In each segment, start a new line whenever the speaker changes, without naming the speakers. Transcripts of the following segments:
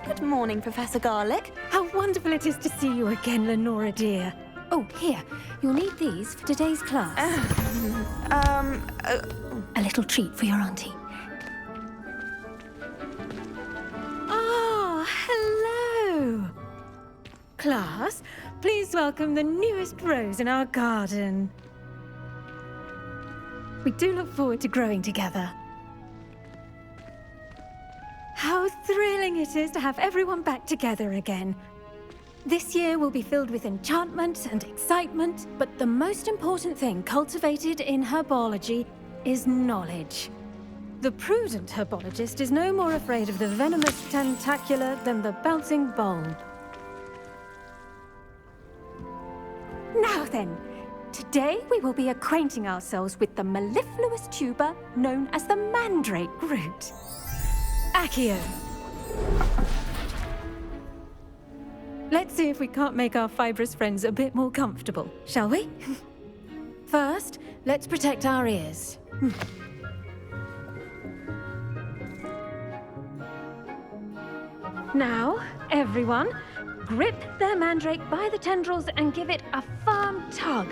Good morning, Professor Garlick.
How wonderful it is to see you again, Lenora dear. Oh, here, you'll need these for today's class. A little treat for your auntie. Ah, hello. Class, please welcome the newest rose in our garden. We do look forward to growing together. How thrilling it is to have everyone back together again. This year will be filled with enchantment and excitement, but the most important thing cultivated in herbology is knowledge. The prudent herbologist is no more afraid of the venomous tentacula than the bouncing bowl. Now then, today we will be acquainting ourselves with the mellifluous tuber known as the mandrake root. Accio. Let's see if we can't make our fibrous friends a bit more comfortable, shall we? First, let's protect our ears. Now, everyone, grip their mandrake by the tendrils and give it a firm tug.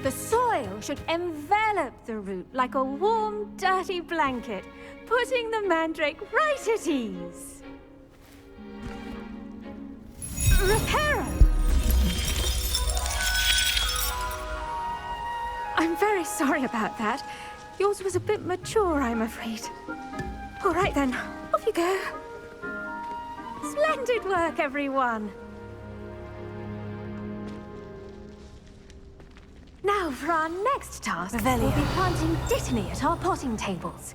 The soil should envelop the root like a warm, dirty blanket, putting the mandrake right at ease. Reparo! I'm very sorry about that. Yours was a bit mature, I'm afraid. All right then, off you go. Splendid work, everyone. Now for our next task, we'll be planting dittany at our potting tables.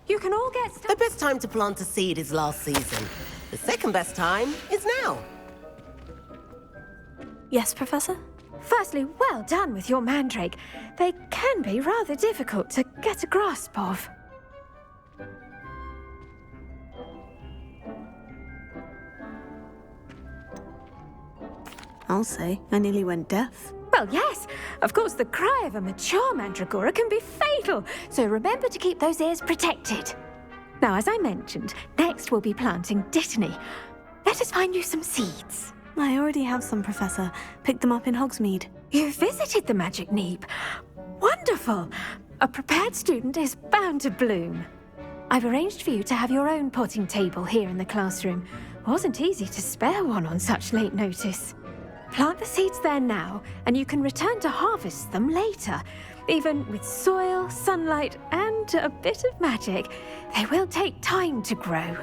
You can all get
The best time to plant a seed is last season. The second best time is now.
Yes, Professor?
Firstly, well done with your mandrake. They can be rather difficult to get a grasp of.
I'll say, I nearly went deaf.
Well, yes. Of course, the cry of a mature mandragora can be fatal, so remember to keep those ears protected. Now, as I mentioned, next we'll be planting dittany. Let us find you some seeds.
I already have some, Professor. Picked them up in Hogsmeade.
You visited the Magic Neep. Wonderful! A prepared student is bound to bloom. I've arranged for you to have your own potting table here in the classroom. Wasn't easy to spare one on such late notice. Plant the seeds there now, and you can return to harvest them later. Even with soil, sunlight, and a bit of magic, they will take time to grow.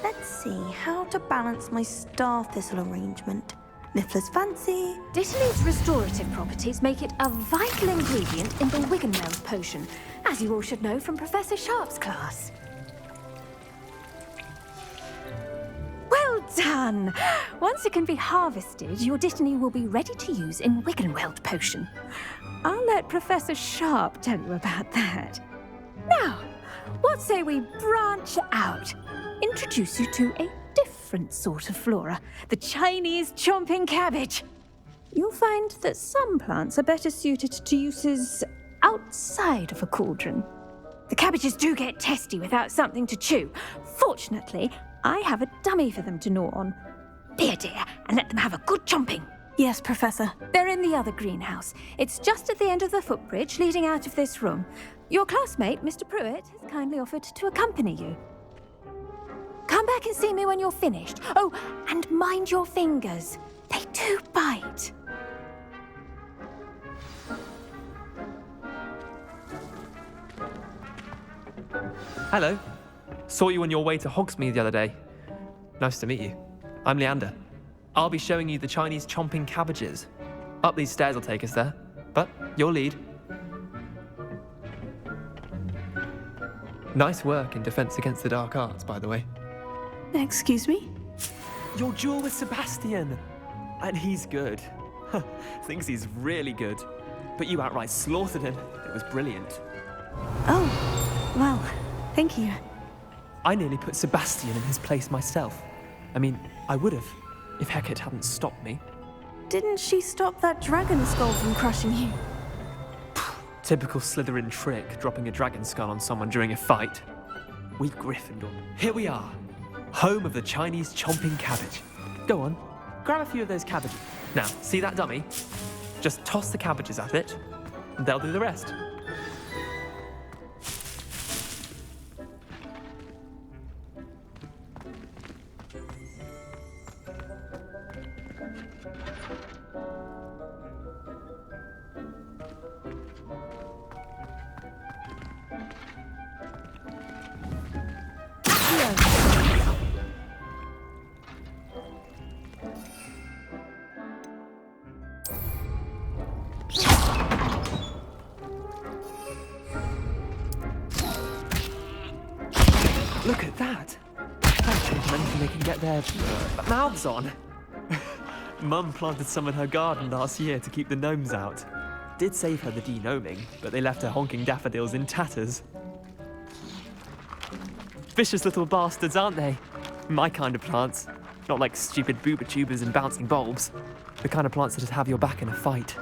Let's see how to balance my star thistle arrangement. Niffler's fancy.
Dittany's restorative properties make it a vital ingredient in the Wiggenweld potion, as you all should know from Professor Sharp's class. Well done! Once it can be harvested, your dittany will be ready to use in Wiggenweld potion. I'll let Professor Sharp tell you about that. Now, what say we branch out? Introduce you to a different sort of flora, the Chinese chomping cabbage. You'll find that some plants are better suited to uses outside of a cauldron. The cabbages do get testy without something to chew. Fortunately, I have a dummy for them to gnaw on. Here, dear, and let them have a good chomping.
Yes, Professor.
They're in the other greenhouse. It's just at the end of the footbridge leading out of this room. Your classmate, Mr. Pruitt, has kindly offered to accompany you. Come back and see me when you're finished. Oh, and mind your fingers. They do bite.
Hello. Saw you on your way to Hogsmeade the other day. Nice to meet you. I'm Leander. I'll be showing you the Chinese chomping cabbages. Up these stairs will take us there, but you'll lead. Nice work in Defense Against the Dark Arts, by the way.
Excuse me?
Your duel with Sebastian! And he's good. Thinks he's really good. But you outright slaughtered him. It was brilliant.
Oh, well, thank you.
I nearly put Sebastian in his place myself. I mean, I would have, if Hecate hadn't stopped me.
Didn't she stop that dragon skull from crushing you?
Typical Slytherin trick, dropping a dragon skull on someone during a fight. We Gryffindor. Here we are, home of the Chinese chomping cabbage. Go on, grab a few of those cabbages. Now, see that dummy? Just toss the cabbages at it, and they'll do the rest. Look at that! That's anything they can get their mouths on. Mum planted some in her garden last year to keep the gnomes out. Did save her the de-gnoming, but they left her honking daffodils in tatters. Vicious little bastards, aren't they? My kind of plants. Not like stupid booba tubers and bouncing bulbs. The kind of plants that'd have your back in a fight.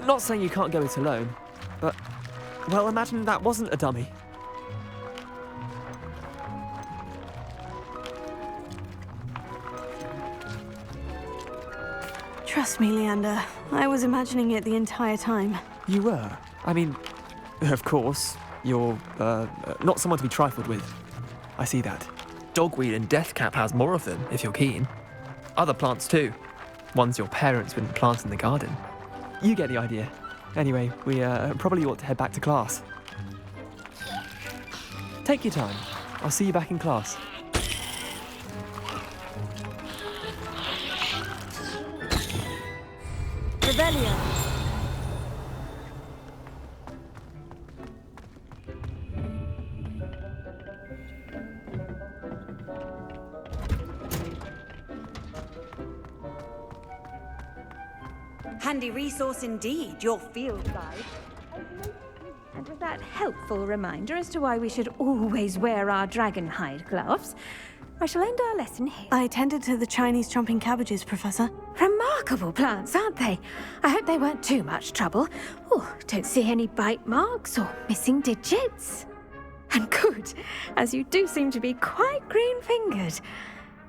Not saying you can't go it alone, but, well, imagine that wasn't a dummy.
Trust me, Leander. I was imagining it the entire time.
You were? I mean, of course, you're, not someone to be trifled with. I see that. Dogweed and deathcap has more of them, if you're keen. Other plants too. Ones your parents wouldn't plant in the garden. You get the idea. Anyway, we probably ought to head back to class. Take your time. I'll see you back in class.
Revelio.
Handy resource indeed, your field guide.
And with that helpful reminder as to why we should always wear our dragon hide gloves, I shall end our lesson here.
I tended to the Chinese chomping cabbages, Professor.
Remarkable plants, aren't they? I hope they weren't too much trouble. Oh, don't see any bite marks or missing digits. And good, as you do seem to be quite green-fingered.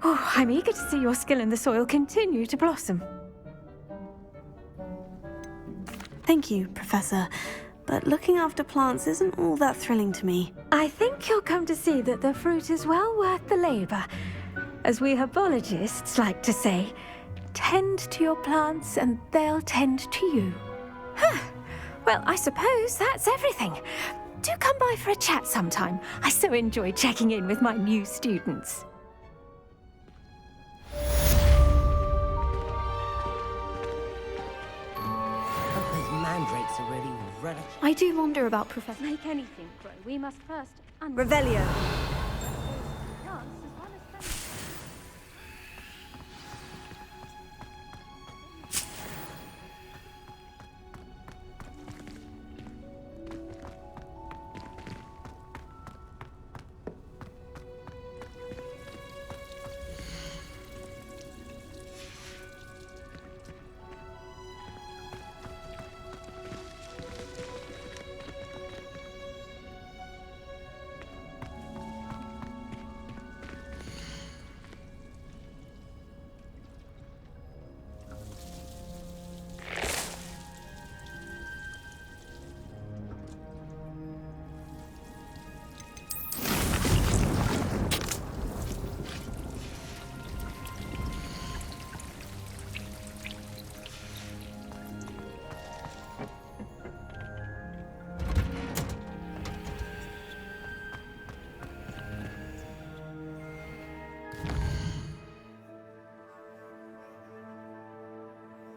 Oh, I'm eager to see your skill in the soil continue to blossom.
Thank you, Professor. But looking after plants isn't all that thrilling to me.
I think you'll come to see that the fruit is well worth the labour. As we herbologists like to say, tend to your plants and they'll tend to you. Huh. Well, I suppose that's everything. Do come by for a chat sometime. I so enjoy checking in with my new students.
Those mandrakes are really relish.
I do wonder about Professor.
Make anything grow, we must first
Revelio.